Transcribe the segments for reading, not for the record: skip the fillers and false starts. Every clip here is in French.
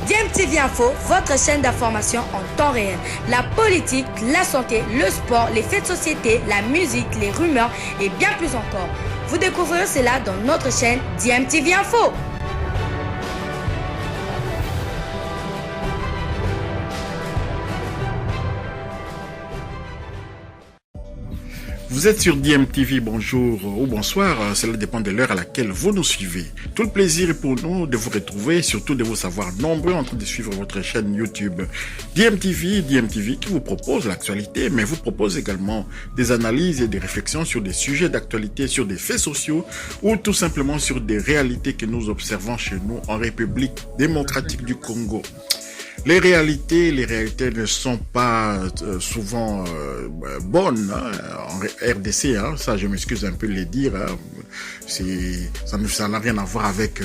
DMTV Info, votre chaîne d'information en temps réel. La politique, la santé, le sport, les faits de société, la musique, les rumeurs et bien plus encore. Vous découvrirez cela dans notre chaîne DMTV Info. Vous êtes sur DMTV, bonjour ou bonsoir, cela dépend de l'heure à laquelle vous nous suivez. Tout le plaisir est pour nous de vous retrouver, surtout de vous savoir nombreux en train de suivre votre chaîne YouTube DMTV qui vous propose l'actualité, mais vous propose également des analyses et des réflexions sur des sujets d'actualité, sur des faits sociaux ou tout simplement sur des réalités que nous observons chez nous en République démocratique du Congo. Les réalités ne sont pas souvent bonnes en RDC, ça je m'excuse un peu de le dire, ça n'a rien à voir avec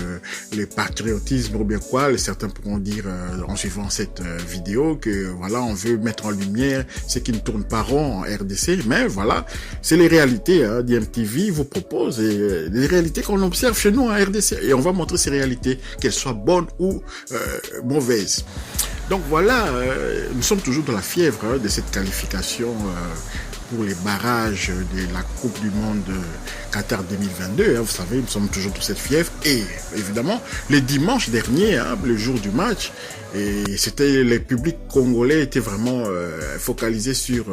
le patriotisme ou bien quoi. Certains pourront dire en suivant cette vidéo que voilà, on veut mettre en lumière ce qui ne tourne pas rond en RDC, mais voilà, c'est les réalités. DMTV vous propose des réalités qu'on observe chez nous en RDC et on va montrer ces réalités, qu'elles soient bonnes ou mauvaises. Donc voilà, nous sommes toujours dans la fièvre de cette qualification pour les barrages de la Coupe du Monde Qatar 2022. Vous savez, nous sommes toujours dans cette fièvre. Et évidemment, le dimanche dernier, le jour du match, et c'était le public congolais était vraiment focalisé sur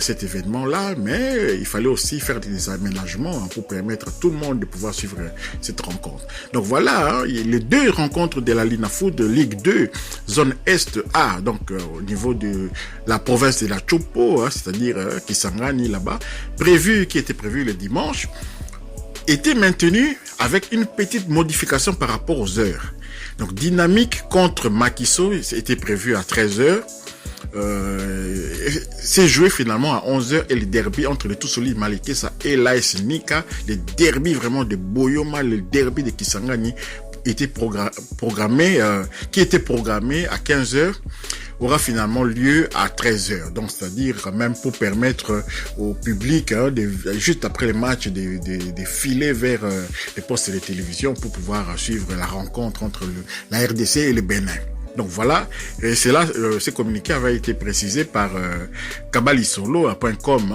cet événement-là, mais il fallait aussi faire des aménagements pour permettre à tout le monde de pouvoir suivre cette rencontre. Donc voilà, les deux rencontres de la Linafoot de Ligue 2, zone Est A, donc au niveau de la province de la Chopo, c'est-à-dire Kisangani là-bas, qui était prévu le dimanche, était maintenu avec une petite modification par rapport aux heures. Donc Dynamique contre Makiso était prévu à 13h. C'est joué finalement à 11h et le derby entre le Tousouli Malekesa et l'AS Nika, le derby vraiment de Boyoma, le derby de Kisangani était programmé à 15h. Aura finalement lieu à 13h. Donc, c'est-à-dire quand même pour permettre au public, juste après le match, de filer vers les postes de télévision pour pouvoir suivre la rencontre entre la RDC et le Bénin. Donc voilà, et c'est là, ce communiqué avait été précisé par kabalisolo.com,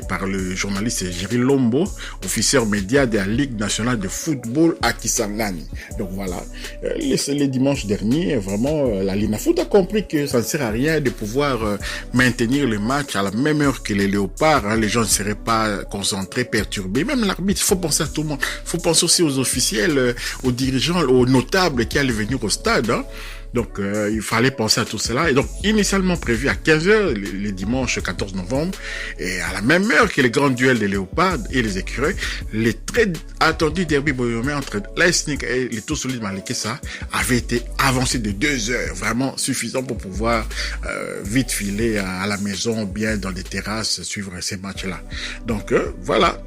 par le journaliste Jerry Lombo, officier média de la Ligue nationale de football à Kisangani. Donc voilà, les dimanches derniers, vraiment, la Linafoot a compris que ça ne sert à rien de pouvoir maintenir le match à la même heure que les Léopards. Les gens ne seraient pas concentrés, perturbés. Même l'arbitre, il faut penser à tout le monde. Il faut penser aussi aux officiels, aux dirigeants, aux notables qui allaient venir au stade. Donc, il fallait penser à tout cela. Et donc, initialement prévu à 15h, le dimanche 14 novembre, et à la même heure que les grands duels des Léopards et les Écureuils, les très attendus derby boyomais entre l'AS Nika et les Tousouli Malekesa avaient été avancés de 2 heures, vraiment suffisant pour pouvoir vite filer à la maison, bien dans des terrasses, suivre ces matchs-là. Donc, voilà.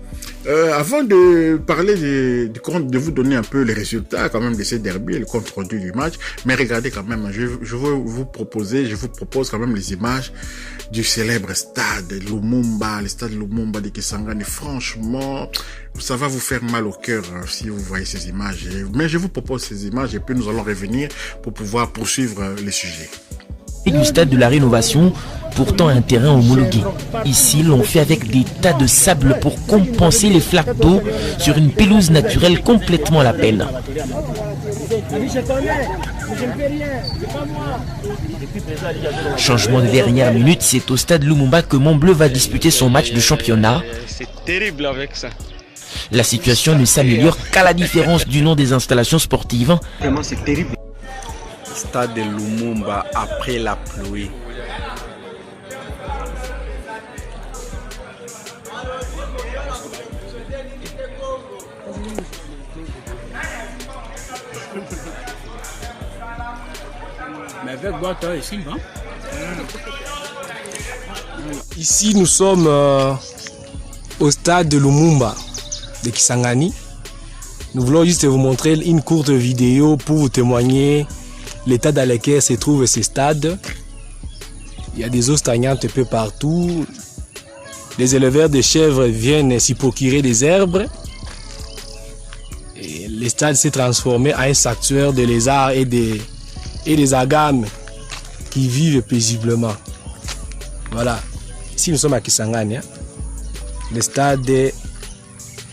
Avant de parler de vous donner un peu les résultats quand même de ces derbys et le compte rendu du match, mais regardez quand même, je vous propose quand même les images du célèbre stade Lumumba, le stade Lumumba de Kisangani. Franchement, ça va vous faire mal au cœur si vous voyez ces images. Mais je vous propose ces images et puis nous allons revenir pour pouvoir poursuivre le sujet. Et du stade de la Rénovation, pourtant un terrain homologué. Ici, l'on fait avec des tas de sable pour compenser les flaques d'eau sur une pelouse naturelle complètement à la peine. Changement de dernière minute, c'est au stade Lumumba que Montbleu va disputer son match de championnat. C'est terrible avec ça. La situation ne s'améliore qu'à la différence du nom des installations sportives. Vraiment, c'est terrible. Stade de Lumumba après la pluie. Mais avec toi ici, hein? Ici, nous sommes au stade de Lumumba de Kisangani. Nous voulons juste vous montrer une courte vidéo pour vous témoigner l'état dans lequel se trouve ce stade. Il y a des eaux stagnantes un peu partout. Les éleveurs de chèvres viennent s'y procurer des herbes. Et le stade s'est transformé en un sanctuaire de lézards et et des agames qui vivent paisiblement. Voilà. Ici, nous sommes à Kisangani, hein? Le stade de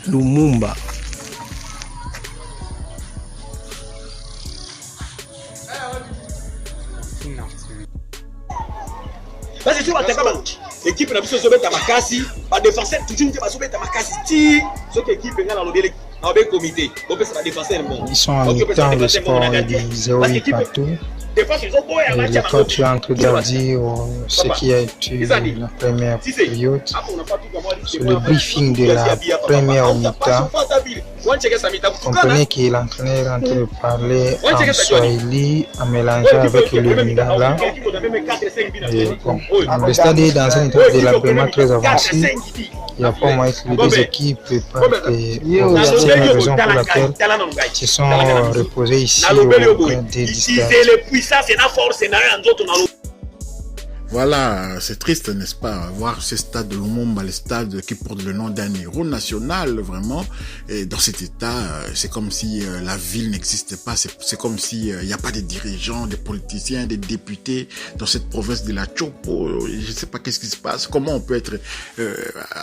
Lumumba. Parce que l'équipe n'a pas besoin makasi, pas défenseur toujours pas besoin de makasi. Si cette équipe est dans le comité, ils sont en mi-temps, le sport est divisé partout. Et le coach est en train de dire ce qui a été la première période. Sur le briefing de la première mi-temps, comprenez que l'entraîneur est en train de parler en swahili, en mélangeant avec le lingala. Bon, le stade est dans un état de délabrement très avancé. Il n'y a pas moyen que les deux équipes partent. C'est la raison pour laquelle ils se sont reposés ici au point des distances. Voilà, c'est triste, n'est-ce pas, voir ce stade de Lumumba, le stade qui porte le nom d'un héros national, vraiment. Et dans cet état, c'est comme si la ville n'existait pas. C'est comme si il n'y a pas de dirigeants, des politiciens, des députés dans cette province de la Chopo. Je ne sais pas qu'est-ce qui se passe. Comment on peut être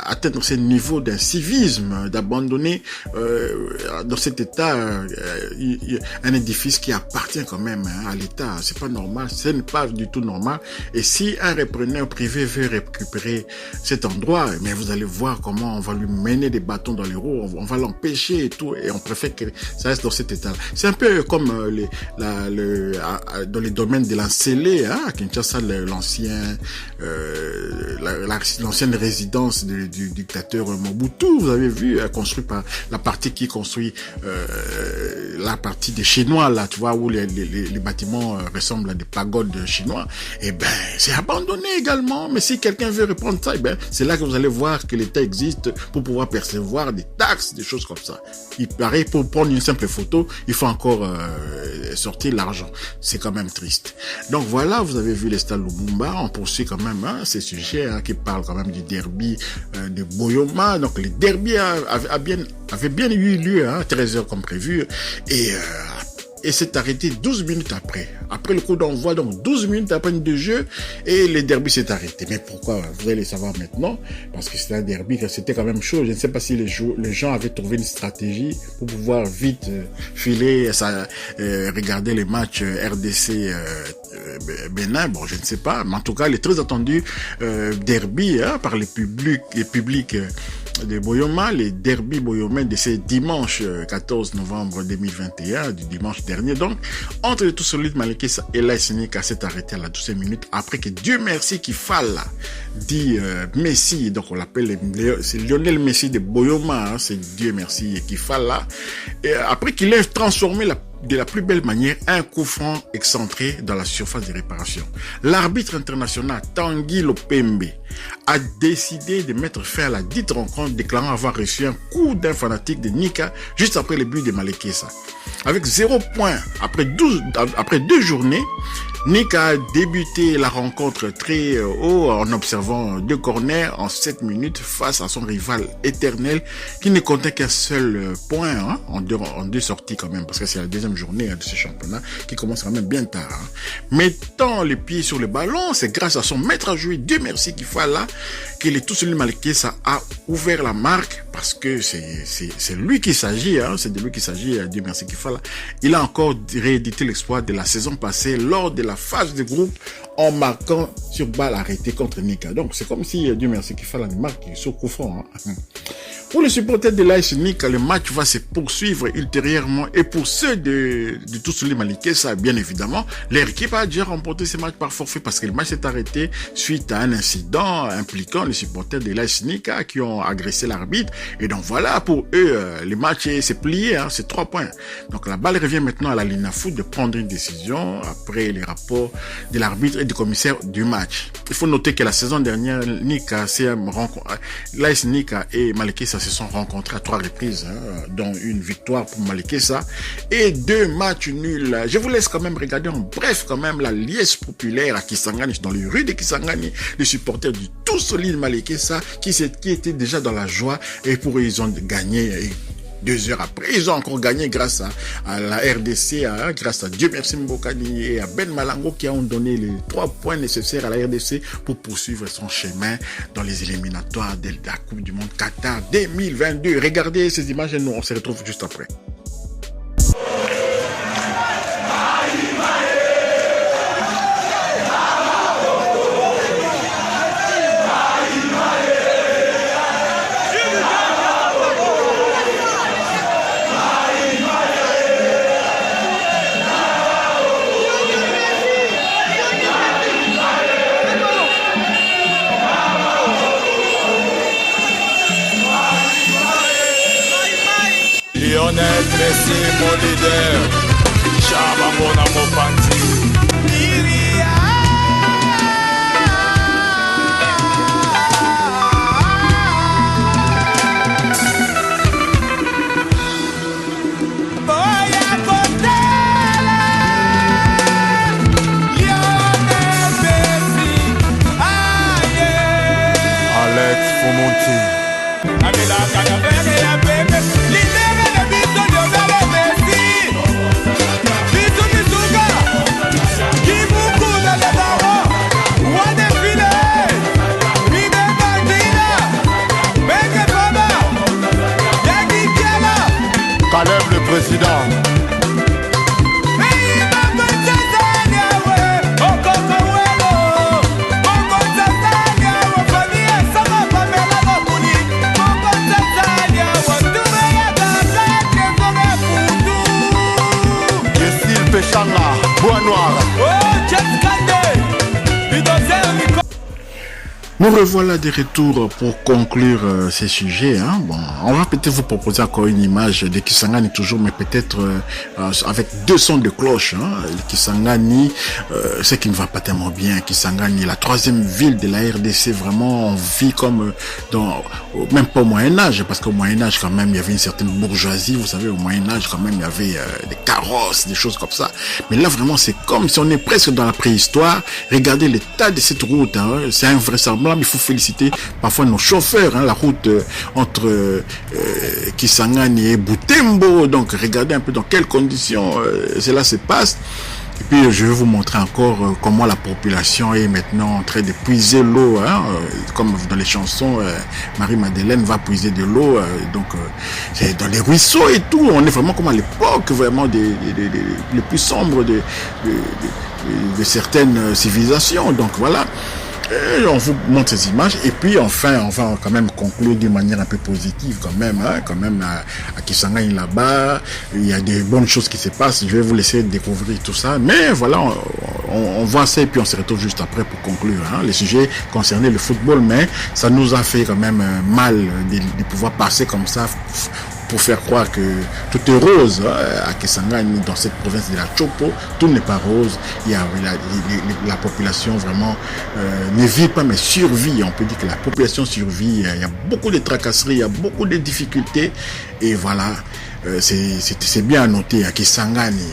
atteindre ce niveau d'un civisme, d'abandonner dans cet état un édifice qui appartient quand même à l'État. C'est pas normal. Ce n'est pas du tout normal. Et si un repreneur privé veut récupérer cet endroit, mais vous allez voir comment on va lui mener des bâtons dans les roues, on va l'empêcher et tout, et on préfère que ça reste dans cet état. C'est un peu comme dans les domaines de l'Ancélé, hein, à Kinshasa, l'ancienne résidence du dictateur Mobutu, vous avez vu, construit par la partie qui construit la partie des Chinois, là, tu vois, où les bâtiments ressemblent à des pagodes chinois. Et ben, c'est abandonné également. Mais si quelqu'un veut reprendre ça, eh ben, c'est là que vous allez voir que l'État existe pour pouvoir percevoir des taxes, des choses comme ça. Il paraît, pour prendre une simple photo, il faut encore sortir l'argent. C'est quand même triste. Donc voilà, vous avez vu les stades Lumumba. On poursuit quand même ces sujets qui parlent quand même du derby de Boyoma. Donc les derbys avaient bien eu lieu, 13h comme prévu. Et c'est arrêté 12 minutes après le coup d'envoi, donc 12 minutes après de jeu, et le derby s'est arrêté. Mais pourquoi? Vous allez le savoir maintenant, parce que c'était un derby, c'était quand même chaud. Je ne sais pas si les gens avaient trouvé une stratégie pour pouvoir vite filer, regarder les matchs RDC Bénin, bon, je ne sais pas, mais en tout cas, il est très attendu derby par les publics de Boyoma, les derby Boyoma de ce dimanche 14 novembre 2021, du dimanche dernier. Donc, entre le tout solide Malekesa et l'AS Nika s'est arrêté à la 12e minute après que Dieu merci qu'il falle, dit Messi, donc on l'appelle, c'est Lionel Messi de Boyoma, c'est Dieu merci qu'il falle là. Et après qu'il ait transformé de la plus belle manière un coup franc excentré dans la surface de réparation. L'arbitre international Tanguy Lopembe a décidé de mettre fin à la dite rencontre, déclarant avoir reçu un coup d'un fanatique de Nika juste après le but de Malekesa. Avec 0 point après 2 journées, Nika a débuté la rencontre très haut en observant 2 corners en 7 minutes face à son rival éternel qui ne comptait qu'un seul point en deux sorties quand même, parce que c'est la deuxième journée de ce championnat qui commence quand même bien tard. Mettant les pieds sur le ballon, c'est grâce à son maître à jouer, Dieu merci qu'il faut là, que le tout celui Malekesa a ouvert la marque, parce que c'est lui qui s'agit, c'est de lui qu'il s'agit, Dieu merci qu'il faut là. Il a encore réédité l'exploit de la saison passée lors de la phase de groupe en marquant sur balle arrêtée contre Nika. Donc c'est comme si Dieu merci qu'il faut la marque sur coup franc. Pour les supporters de l'AS Nika, le match va se poursuivre ultérieurement, et pour ceux de Tousouli Malekesa, bien évidemment, leur équipe a déjà remporté ce match par forfait parce que le match s'est arrêté suite à un incident impliquant les supporters de l'AS Nika qui ont agressé l'arbitre. Et donc voilà, pour eux, le match s'est plié, c'est 3 points. Donc la balle revient maintenant à la Linafoot de prendre une décision après les rapports de l'arbitre et du commissaire du match. Il faut noter que la saison dernière, l'AS Nika et Malekesa se sont rencontrés à 3 reprises, dont une victoire pour Malekesa et 2 matchs nuls. Je vous laisse quand même regarder en bref quand même la liesse populaire à Kisangani, dans les rues de Kisangani, les supporters du tout solide Malekesa qui étaient déjà dans la joie, et pour eux ils ont gagné 2 heures après. Ils ont encore gagné grâce à la RDC, grâce à Dieu merci Mbokani et à Ben Malango qui ont donné les 3 points nécessaires à la RDC pour poursuivre son chemin dans les éliminatoires de la Coupe du Monde Qatar 2022. Regardez ces images et nous on se retrouve juste après. Lionel Messi, mon leader, Chabamona Mopanti. Alex Fomonti. Caleb le président. Pechanga, Bois Noir. Nous revoilà de retour pour conclure ces sujets. Bon, on va peut-être vous proposer encore une image de Kisangani toujours, mais peut-être avec 2 sons de cloche. Kisangani, ce qui ne va pas tellement bien. Kisangani, la 3e ville de la RDC, vraiment, on vit comme même pas au Moyen-Âge, parce qu'au Moyen-Âge, quand même, il y avait une certaine bourgeoisie. Vous savez, au Moyen-Âge, quand même, il y avait des carrosses, des choses comme ça. Mais là, vraiment, c'est comme si on est presque dans la préhistoire. Regardez l'état de cette route. C'est invraisemblable. Il faut féliciter parfois nos chauffeurs, la route entre Kisangani et Butembo. Donc regardez un peu dans quelles conditions cela se passe. Et puis je vais vous montrer encore comment la population est maintenant en train de puiser l'eau, comme dans les chansons, Marie-Madeleine va puiser de l'eau, donc c'est dans les ruisseaux et tout. On est vraiment comme à l'époque vraiment les plus sombres de certaines civilisations. Donc voilà. Et on vous montre ces images et puis enfin on va quand même conclure d'une manière un peu positive quand même à Kisangani là-bas il y a des bonnes choses qui se passent. Je vais vous laisser découvrir tout ça, mais voilà, on voit ça et puis on se retrouve juste après pour conclure les sujets concernant le football. Mais ça nous a fait quand même mal de pouvoir passer comme ça pour faire croire que tout est rose à Kisangani, dans cette province de la Chopo. Tout n'est pas rose. Il y a la population vraiment ne vit pas mais survit. On peut dire que la population survit. Il y a beaucoup de tracasseries, il y a beaucoup de difficultés et voilà. C'est bien à noter à Kisangani.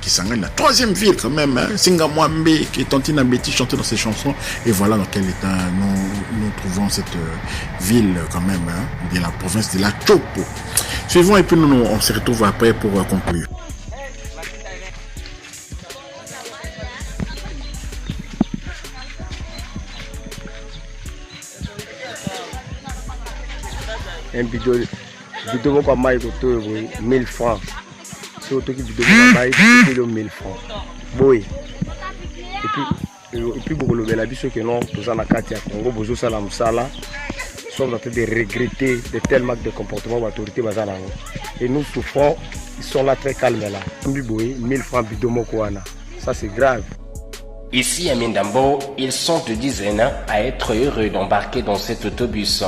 Kisangani, la 3e ville quand même. Singamwambe, qui est Tantina Betty chantait dans ses chansons. Et voilà dans quel état nous trouvons cette ville quand même, de la province de la Chopo. Suivons et puis nous on se retrouve après pour conclure. Un bidon comme maï coûte 1000 francs. C'est auto qui bidon comme maï coûte 1000 francs. Boy. Et puis beaucoup le bel ceux que non tous en Akatia Congo bozo sala musala sont en train de regretter de tels manques de comportement de l'autorité bazana. Et nous souffrons, ils sont là très calmes là. 1000 francs bidon koana. Ça c'est grave. Ici à Mindambo, ils sont de dizaines à être heureux d'embarquer dans cet autobus.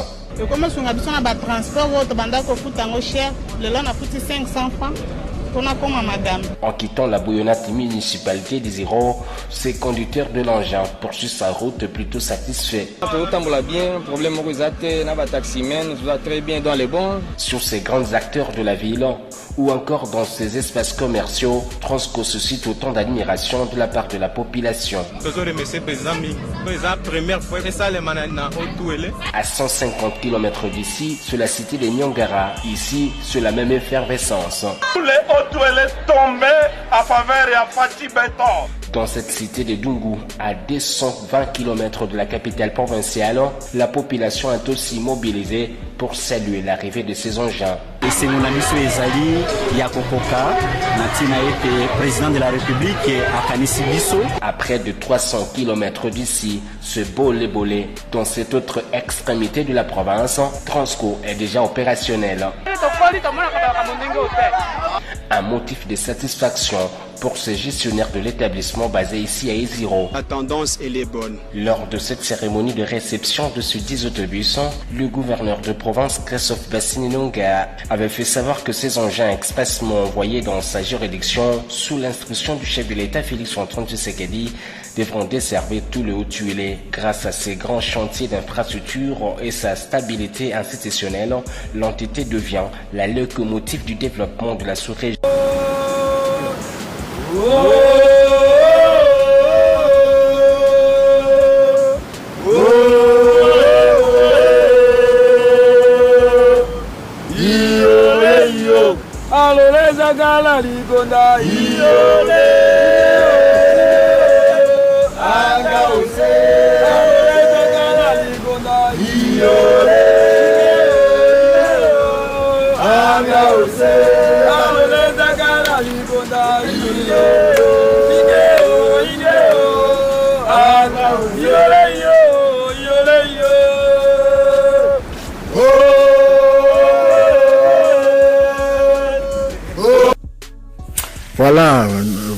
Comment on a besoin de transport, on a cher, le long on a coûté 500 francs. En quittant la bouillonnate municipalité des Héros, ces conducteurs de l'engin poursuivent sa route plutôt satisfaits. Sur ces grands acteurs de la ville ou encore dans ces espaces commerciaux, Transco suscite autant d'admiration de la part de la population. À 150 km d'ici, c'est la cité de Nyongara. Ici, c'est la même effervescence. Tous les hôtels tombés à faveur et à Fatih Béton. Dans cette cité de Dungu, à 220 km de la capitale provinciale, la population est aussi mobilisée pour saluer l'arrivée de ces engins. Et c'est mon ami Ezali Yakopoka, Natina était président de la République à Kanisibiso. À près de 300 km d'ici, ce bolé-bolé, dans cette autre extrémité de la province, Transco est déjà opérationnel. Un motif de satisfaction pour ces gestionnaires de l'établissement basé ici à Eziro. La tendance, elle est bonne. Lors de cette cérémonie de réception de ce 10 autobus, le gouverneur de province, Christophe Bassininonga, avait fait savoir que ces engins expressément envoyés dans sa juridiction sous l'instruction du chef de l'État Félix-Antoine Tshisekedi devront desservir tout le Haut-Tuélé. Grâce à ces grands chantiers d'infrastructure et sa stabilité institutionnelle, l'entité devient la locomotive du développement de la sous-région.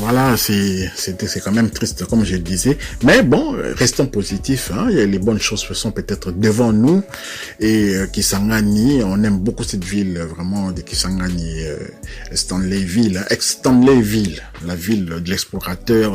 Voilà, c'est quand même triste, comme je le disais. Mais bon, restons positifs. Hein. Les bonnes choses sont peut-être devant nous. Et Kisangani, on aime beaucoup cette ville, vraiment, de Kisangani, Stanleyville, ex-Stanleyville, la ville de l'explorateur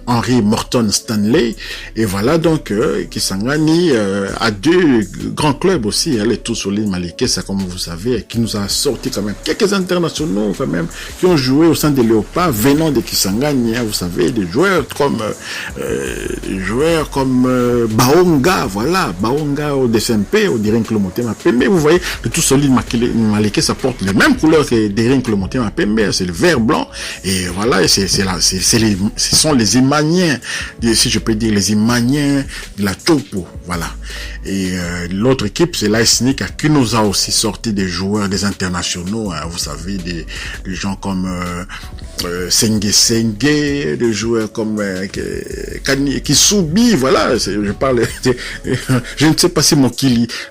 Henry Morton Stanley. Et voilà, donc, Kisangani a deux grands clubs aussi, les Tous-Solid Malekesa, comme vous savez, qui nous a sorti quand même quelques internationaux, quand même, qui ont joué au sein des Léopards venant de Kisangani, hein, vous savez, des joueurs comme Baonga, voilà, Baonga au DSMP, au Dering Klomotema Pembe, vous voyez, le Tout Solide Maleke, ça porte les mêmes couleurs que Dering Klomotema Pembe, c'est le vert blanc, et voilà, ce sont les Imaniens, si je peux dire, les Imaniens de la Topo, voilà. Et l'autre équipe, c'est l'ASNIC qui nous a aussi sorti des joueurs, des internationaux, hein, vous savez, des gens comme Sengue, des joueurs comme Kisubi, voilà, je parle, je ne sais pas si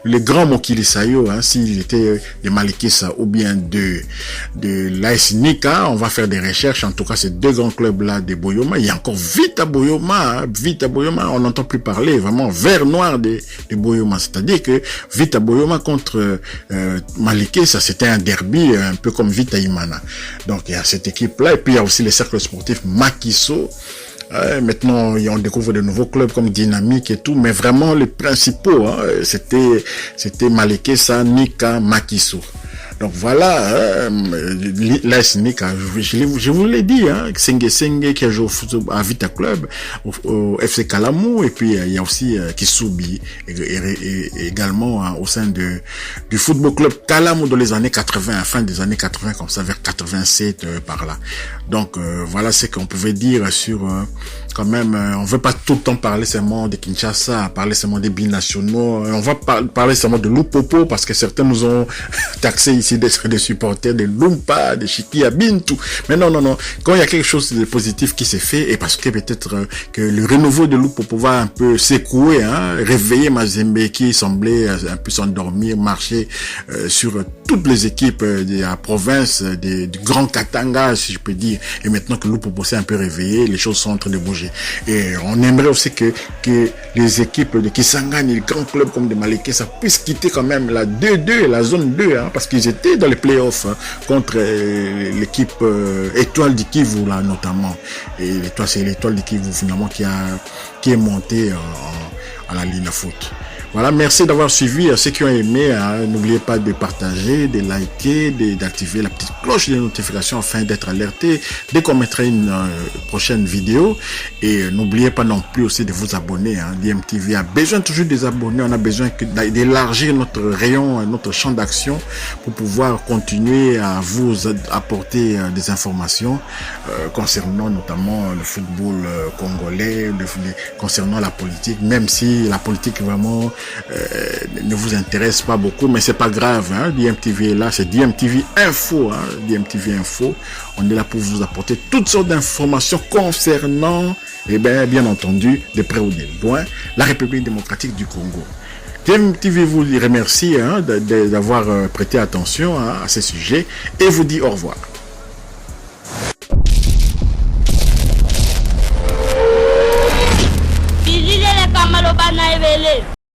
le grand Mokili Sayo, hein, s'il était de Malekesa ou bien de l'ASNIC, hein, on va faire des recherches, en tout cas, ces deux grands clubs-là de Boyoma, il y a encore Vita Boyoma, on n'entend plus parler, vraiment, vert noir de Boyoma, c'est-à-dire que Vita Boyoma contre Malekesa, c'était un derby, un peu comme Vita Imana. Donc, il y a cette équipe-là, et puis il y a aussi les cercles sportifs Makiso. Maintenant, on découvre de nouveaux clubs comme Dynamique et tout, mais vraiment, les principaux, hein, c'était Malekesa, Nika, Makiso. Donc voilà, l'ASNIC, je vous l'ai dit, hein, Sengue qui a joué à Vita Club, au FC Kalamu, et puis il y a aussi Kisubi, également hein, au sein du football club Kalamu dans les années 80, fin des années 80, comme ça, vers 87 par là. Donc voilà ce qu'on pouvait dire sur quand même, on veut pas tout le temps parler seulement de Kinshasa, parler seulement des binationaux, on va parler seulement de Lupopo, parce que certains nous ont taxé ici d'être des supporters de Lumpa, de Chikia, Bintou. Mais non, quand il y a quelque chose de positif qui s'est fait, et parce que peut-être que le renouveau de Lupopo va un peu secouer, hein, réveiller Mazembe qui semblait un peu s'endormir, marcher sur toutes les équipes de la province, du Grand Katanga, si je peux dire. Et maintenant que Lupopo s'est un peu réveillé, les choses sont en train de bouger. Et on aimerait aussi que les équipes de Kisangani, les grands clubs comme de Maleke, ça puisse quitter quand même la 2-2 et la zone 2, hein, parce qu'ils étaient dans les playoffs contre l'équipe Étoile du Kivu, là, notamment. Et c'est l'Étoile du Kivu, finalement, qui est montée à la ligne à foot. Voilà, merci d'avoir suivi. Ceux qui ont aimé, hein, n'oubliez pas de partager, de liker, d'activer la petite cloche de notification afin d'être alerté dès qu'on mettra une prochaine vidéo. Et n'oubliez pas non plus aussi de vous abonner. Hein. DMTV a besoin toujours des abonnés. On a besoin d'élargir notre rayon, notre champ d'action pour pouvoir continuer à vous apporter des informations concernant notamment le football congolais, concernant la politique, même si la politique vraiment ne vous intéresse pas beaucoup, mais c'est pas grave, hein. DMTV est là, c'est DMTV Info, hein. DMTV Info, on est là pour vous apporter toutes sortes d'informations concernant, bien entendu, de près ou de loin, la République démocratique du Congo. DMTV vous remercie, hein, d'avoir prêté attention, hein, à ces sujets et vous dit au revoir.